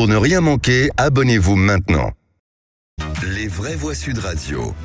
Pour ne rien manquer, abonnez-vous maintenant. Les vraies voix Sud Radio.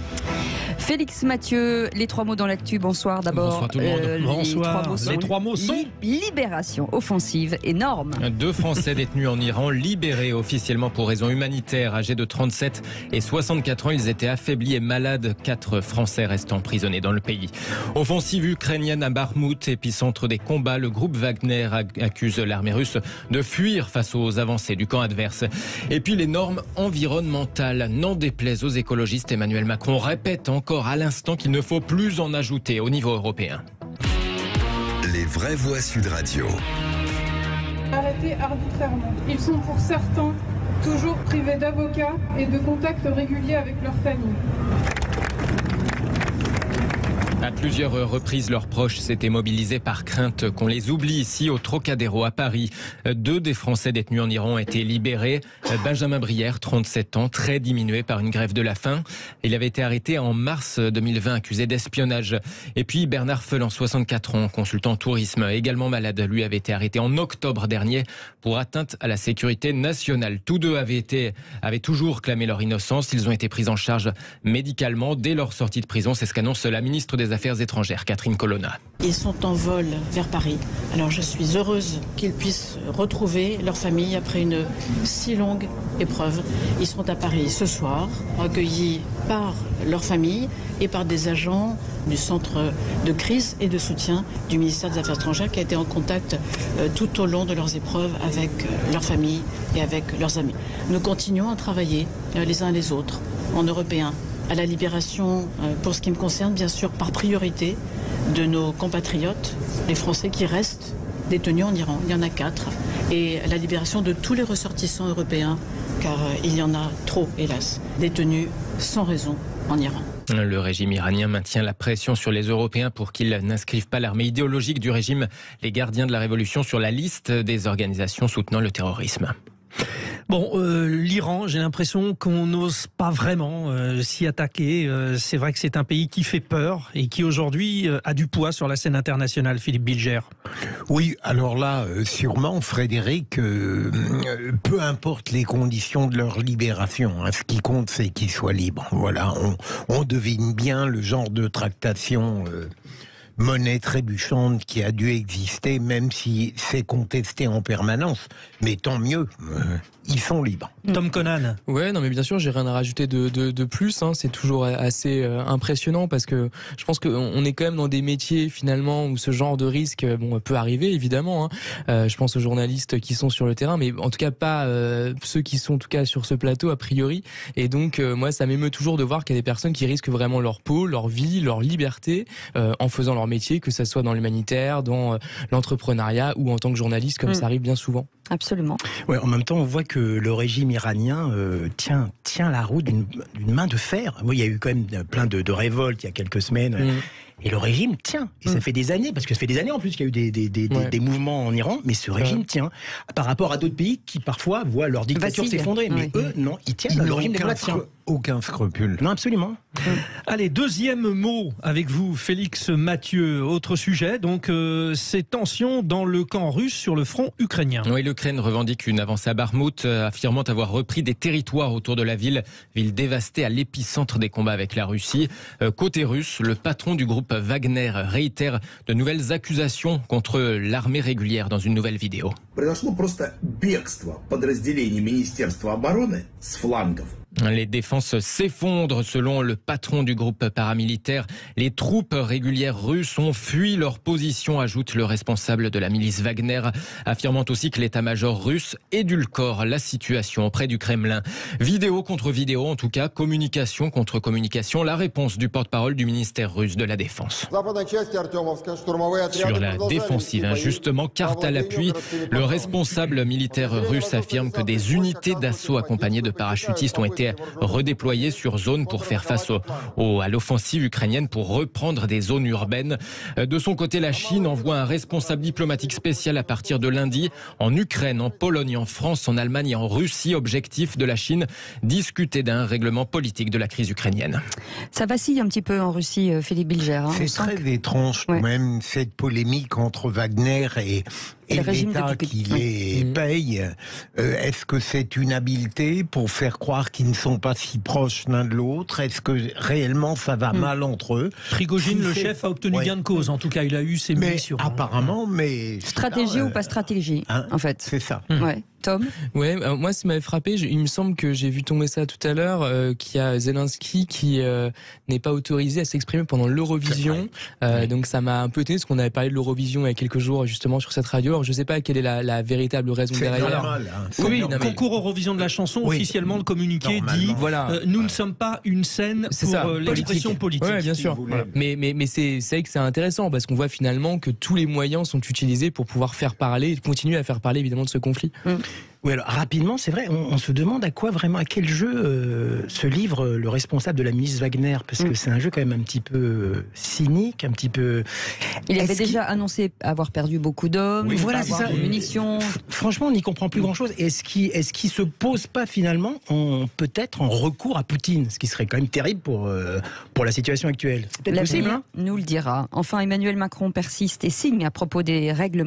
Félix Mathieu, les trois mots dans l'actu. Bonsoir d'abord. Bonsoir tout le monde. Bonsoir. Les trois mots sont libération offensive énorme. 2 Français détenus en Iran, libérés officiellement pour raisons humanitaires, âgés de 37 et 64 ans. Ils étaient affaiblis et malades. 4 Français restent emprisonnés dans le pays. Offensive ukrainienne à Bakhmout, épicentre des combats. Le groupe Wagner accuse l'armée russe de fuir face aux avancées du camp adverse. Et puis les normes environnementales. N'en déplaise aux écologistes, Emmanuel Macron répète encore à l'instant qu'il ne faut plus en ajouter au niveau européen. Les vraies voix Sud Radio. Arrêtés arbitrairement. Ils sont pour certains toujours privés d'avocats et de contacts réguliers avec leurs familles. À plusieurs reprises, leurs proches s'étaient mobilisés par crainte qu'on les oublie ici au Trocadéro à Paris. 2 des Français détenus en Iran ont été libérés. Benjamin Brière, 37 ans, très diminué par une grève de la faim. Il avait été arrêté en mars 2020, accusé d'espionnage. Et puis Bernard Felan, 64 ans, consultant tourisme, également malade. Lui avait été arrêté en octobre dernier pour atteinte à la sécurité nationale. Tous 2 avaient toujours clamé leur innocence. Ils ont été pris en charge médicalement dès leur sortie de prison. C'est ce qu'annonce la ministre des Affaires étrangères, Catherine Colonna. Ils sont en vol vers Paris. Alors je suis heureuse qu'ils puissent retrouver leur famille après une si longue épreuve. Ils seront à Paris ce soir, accueillis par leur famille et par des agents du centre de crise et de soutien du ministère des Affaires étrangères qui a été en contact tout au long de leurs épreuves avec leur famille et avec leurs amis. Nous continuons à travailler les uns les autres en Européens à la libération, pour ce qui me concerne, bien sûr, par priorité, de nos compatriotes, les Français qui restent détenus en Iran. Il y en a 4. Et la libération de tous les ressortissants européens, car il y en a trop, hélas, détenus sans raison en Iran. Le régime iranien maintient la pression sur les Européens pour qu'ils n'inscrivent pas l'armée idéologique du régime, les gardiens de la révolution, sur la liste des organisations soutenant le terrorisme. Bon, l'Iran, j'ai l'impression qu'on n'ose pas vraiment s'y attaquer. C'est vrai que c'est un pays qui fait peur et qui aujourd'hui a du poids sur la scène internationale, Philippe Bilger. Oui, alors là, sûrement, Frédéric, peu importe les conditions de leur libération, hein, ce qui compte, c'est qu'ils soient libres. Voilà, on devine bien le genre de tractation monnaie trébuchante qui a dû exister, même si c'est contesté en permanence. Mais tant mieux, ils sont libres. Tom Conan. Ouais, non mais bien sûr, j'ai rien à rajouter de plus. Hein. C'est toujours assez impressionnant parce que je pense qu'on est quand même dans des métiers finalement où ce genre de risque peut arriver évidemment. Hein. Je pense aux journalistes qui sont sur le terrain, mais en tout cas pas ceux qui sont en tout cas sur ce plateau a priori. Et donc moi, ça m'émeut toujours de voir qu'il y a des personnes qui risquent vraiment leur peau, leur vie, leur liberté en faisant leur métier, que ça soit dans l'humanitaire, dans l'entrepreneuriat ou en tant que journaliste, comme ça arrive bien souvent. Absolument. Ouais, en même temps, on voit que le régime iranien tient la roue d'une main de fer. Oui, il y a eu quand même plein de révoltes il y a quelques semaines. Et le régime tient. Et ça fait des années, parce que ça fait des années en plus qu'il y a eu des mouvements en Iran, mais ce régime tient. Par rapport à d'autres pays qui parfois voient leur dictature s'effondrer. Mais eux, non, ils tiennent. Le régime tient. Aucun scrupule. Non, absolument. Allez, deuxième mot avec vous, Félix Mathieu. Autre sujet, donc ces tensions dans le camp russe sur le front ukrainien. Oui, l'Ukraine revendique une avancée à Bakhmout, affirmant avoir repris des territoires autour de la ville dévastée à l'épicentre des combats avec la Russie. Côté russe, le patron du groupe Wagner réitère de nouvelles accusations contre l'armée régulière dans une nouvelle vidéo. Les défenses s'effondrent selon le patron du groupe paramilitaire. Les troupes régulières russes ont fui leur position, ajoute le responsable de la milice Wagner, affirmant aussi que l'état-major russe édulcore la situation auprès du Kremlin. Vidéo contre vidéo, en tout cas, communication contre communication, la réponse du porte-parole du ministère russe de la Défense. Sur la défensive, justement, carte à l'appui, le responsable militaire russe affirme que des unités d'assaut accompagnées de parachutistes ont été été redéployés sur zone pour faire face à l'offensive ukrainienne pour reprendre des zones urbaines. De son côté, la Chine envoie un responsable diplomatique spécial à partir de lundi en Ukraine, en Pologne, en France, en Allemagne et en Russie. Objectif de la Chine, discuter d'un règlement politique de la crise ukrainienne. Ça vacille un petit peu en Russie, Philippe Bilger. C'est très étrange quand même, cette polémique entre Wagner et l'État qui les paye. Est-ce que c'est une habileté pour faire croire qu'ils ne sont pas si proches l'un de l'autre? Est-ce que réellement ça va mal entre eux? Prigojine, le chef, a obtenu gain de cause. En tout cas, il a eu ses munitions. Apparemment, mais... Stratégie ou pas stratégie, en fait. C'est ça. Ouais. Tom? Ouais, moi, ce qui m'avait frappé, il me semble que j'ai vu tomber ça tout à l'heure, qu'il y a Zelensky qui n'est pas autorisé à s'exprimer pendant l'Eurovision. Donc ça m'a un peu étonné, parce qu'on avait parlé de l'Eurovision il y a quelques jours, justement, sur cette radio. Alors je ne sais pas quelle est la véritable raison derrière. Normal, oui, le concours Eurovision de la chanson, officiellement, le communiqué dit nous ne sommes pas une scène pour l'expression politique. Oui, bien sûr. Mais c'est vrai que c'est intéressant, parce qu'on voit finalement que tous les moyens sont utilisés pour pouvoir faire parler, continuer à faire parler évidemment de ce conflit. Oui, alors rapidement, c'est vrai, on se demande à quel jeu se livre le responsable de la milice Wagner, parce que c'est un jeu quand même un petit peu cynique, un petit peu... Il avait déjà annoncé avoir perdu beaucoup d'hommes, voilà, c'est ça. Des munitions. Franchement, on n'y comprend plus grand-chose. Est-ce qu'il se pose pas finalement peut-être en recours à Poutine, ce qui serait quand même terrible pour la situation actuelle? C'est peut-être possible, hein? Nous le dira. Enfin, Emmanuel Macron persiste et signe à propos des règles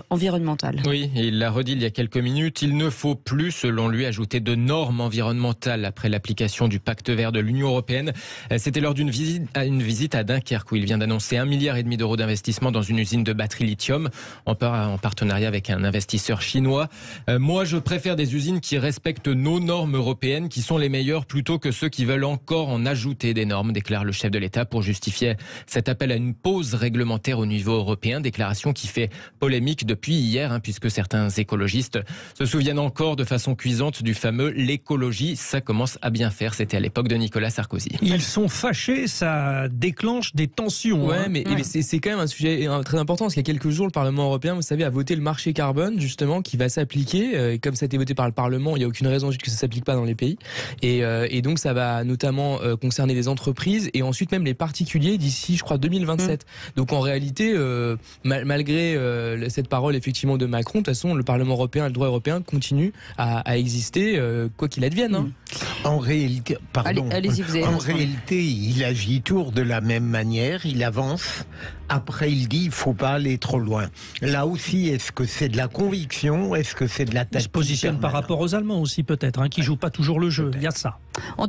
environnementales. Oui, il l'a redit il y a quelques minutes, il ne faut plus, selon lui, ajouter de normes environnementales après l'application du pacte vert de l'Union européenne. C'était lors d'une visite à Dunkerque où il vient d'annoncer 1,5 milliard d'euros d'investissement dans une usine de batteries lithium en partenariat avec un investisseur chinois. Moi, je préfère des usines qui respectent nos normes européennes, qui sont les meilleures, plutôt que ceux qui veulent encore en ajouter des normes, déclare le chef de l'État pour justifier cet appel à une pause réglementaire au niveau européen. Déclaration qui fait polémique depuis hier, puisque certains écologistes se souviennent encore de façon cuisante du fameux « l'écologie, ça commence à bien faire ». C'était à l'époque de Nicolas Sarkozy. Ils sont fâchés, ça déclenche des tensions. Ouais, mais c'est quand même un sujet très important, parce qu'il y a quelques jours, le Parlement européen, vous savez, a voté le marché carbone, justement, qui va s'appliquer. Et comme ça a été voté par le Parlement, il n'y a aucune raison que ça ne s'applique pas dans les pays. Et donc, ça va notamment concerner les entreprises et ensuite même les particuliers d'ici, je crois, 2027. Donc, en réalité, malgré cette parole, effectivement, de Macron, de toute façon, le Parlement européen, le droit européen continue à exister, quoi qu'il advienne. En réalité, en réalité, il agit toujours de la même manière, il avance, après il dit il ne faut pas aller trop loin. Là aussi, est-ce que c'est de la conviction, est-ce que c'est de la tactique? Il se positionne par rapport aux Allemands aussi peut-être, qui ne jouent pas toujours le jeu, il y a de ça.